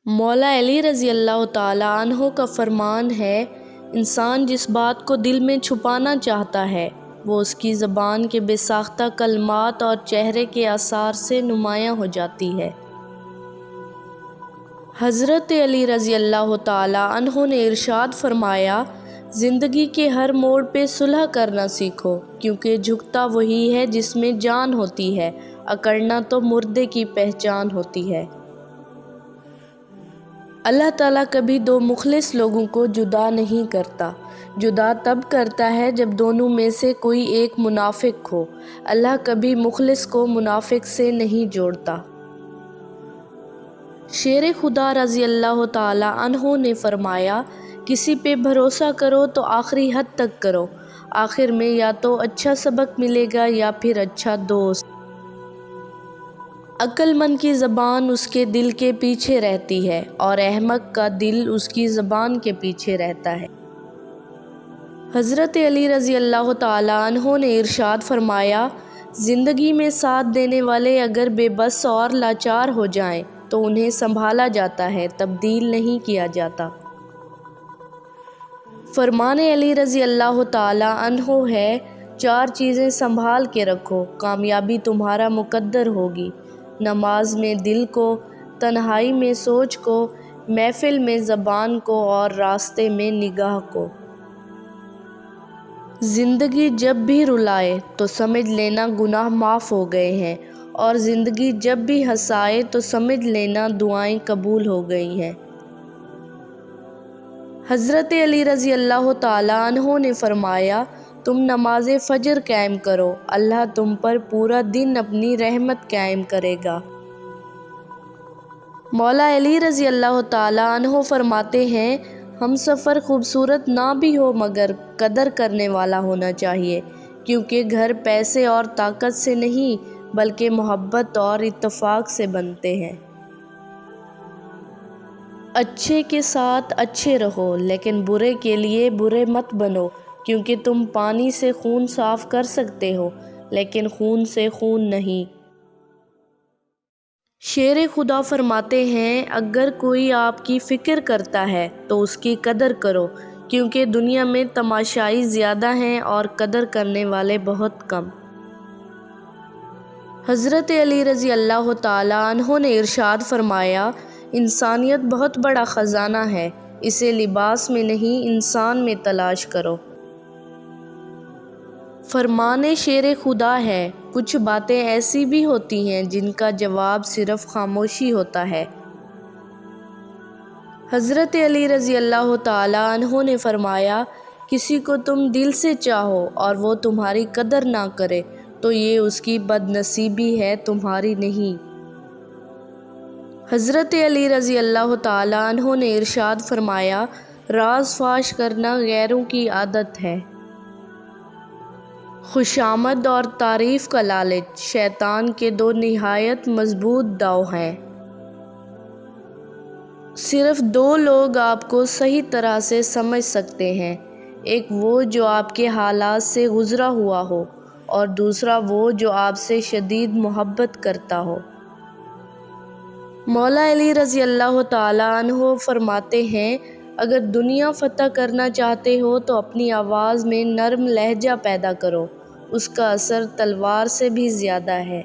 مولا علی رضی اللہ تعالیٰ عنہ کا فرمان ہے، انسان جس بات کو دل میں چھپانا چاہتا ہے وہ اس کی زبان کے بے ساختہ کلمات اور چہرے کے آثار سے نمایاں ہو جاتی ہے۔ حضرت علی رضی اللہ تعالیٰ عنہ نے ارشاد فرمایا، زندگی کے ہر موڑ پہ صلح کرنا سیکھو، کیونکہ جھکتا وہی ہے جس میں جان ہوتی ہے، اکڑنا تو مردے کی پہچان ہوتی ہے۔ اللہ تعالیٰ کبھی دو مخلص لوگوں کو جدا نہیں کرتا، جدا تب کرتا ہے جب دونوں میں سے کوئی ایک منافق ہو۔ اللہ کبھی مخلص کو منافق سے نہیں جوڑتا۔ شیر خدا رضی اللہ تعالیٰ عنہ نے فرمایا، کسی پہ بھروسہ کرو تو آخری حد تک کرو، آخر میں یا تو اچھا سبق ملے گا یا پھر اچھا دوست۔ عقل مند کی زبان اس کے دل کے پیچھے رہتی ہے اور احمق کا دل اس کی زبان کے پیچھے رہتا ہے۔ حضرت علی رضی اللہ تعالیٰ عنہ نے ارشاد فرمایا، زندگی میں ساتھ دینے والے اگر بے بس اور لاچار ہو جائیں تو انہیں سنبھالا جاتا ہے، تبدیل نہیں کیا جاتا۔ فرمان علی رضی اللہ تعالیٰ عنہ ہے، چار چیزیں سنبھال کے رکھو، کامیابی تمہارا مقدر ہوگی۔ نماز میں دل کو، تنہائی میں سوچ کو، محفل میں زبان کو اور راستے میں نگاہ کو۔ زندگی جب بھی رلائے تو سمجھ لینا گناہ معاف ہو گئے ہیں، اور زندگی جب بھی ہنسائے تو سمجھ لینا دعائیں قبول ہو گئی ہیں۔ حضرت علی رضی اللہ تعالیٰ عنہ نے فرمایا، تم نماز فجر قائم کرو، اللہ تم پر پورا دن اپنی رحمت قائم کرے گا۔ مولا علی رضی اللہ تعالیٰ عنہ فرماتے ہیں، ہم سفر خوبصورت نہ بھی ہو مگر قدر کرنے والا ہونا چاہیے، کیونکہ گھر پیسے اور طاقت سے نہیں بلکہ محبت اور اتفاق سے بنتے ہیں۔ اچھے کے ساتھ اچھے رہو، لیکن برے کے لیے برے مت بنو، کیونکہ تم پانی سے خون صاف کر سکتے ہو لیکن خون سے خون نہیں۔ شیر خدا فرماتے ہیں، اگر کوئی آپ کی فکر کرتا ہے تو اس کی قدر کرو، کیونکہ دنیا میں تماشائی زیادہ ہیں اور قدر کرنے والے بہت کم۔ حضرت علی رضی اللہ تعالیٰ عنہ نے ارشاد فرمایا، انسانیت بہت بڑا خزانہ ہے، اسے لباس میں نہیں انسان میں تلاش کرو۔ فرمان شیر خدا ہے، کچھ باتیں ایسی بھی ہوتی ہیں جن کا جواب صرف خاموشی ہوتا ہے۔ حضرت علی رضی اللہ تعالیٰ عنہ نے فرمایا، کسی کو تم دل سے چاہو اور وہ تمہاری قدر نہ کرے تو یہ اس کی بد نصیبی ہے، تمہاری نہیں۔ حضرت علی رضی اللہ تعالیٰ عنہ نے ارشاد فرمایا، راز فاش کرنا غیروں کی عادت ہے۔ خوشامد اور تعریف کا لالچ شیطان کے دو نہایت مضبوط داؤ ہیں۔ صرف دو لوگ آپ کو صحیح طرح سے سمجھ سکتے ہیں، ایک وہ جو آپ کے حالات سے گزرا ہوا ہو اور دوسرا وہ جو آپ سے شدید محبت کرتا ہو۔ مولا علی رضی اللہ تعالیٰ عنہ فرماتے ہیں، اگر دنیا فتح کرنا چاہتے ہو تو اپنی آواز میں نرم لہجہ پیدا کرو، اس کا اثر تلوار سے بھی زیادہ ہے۔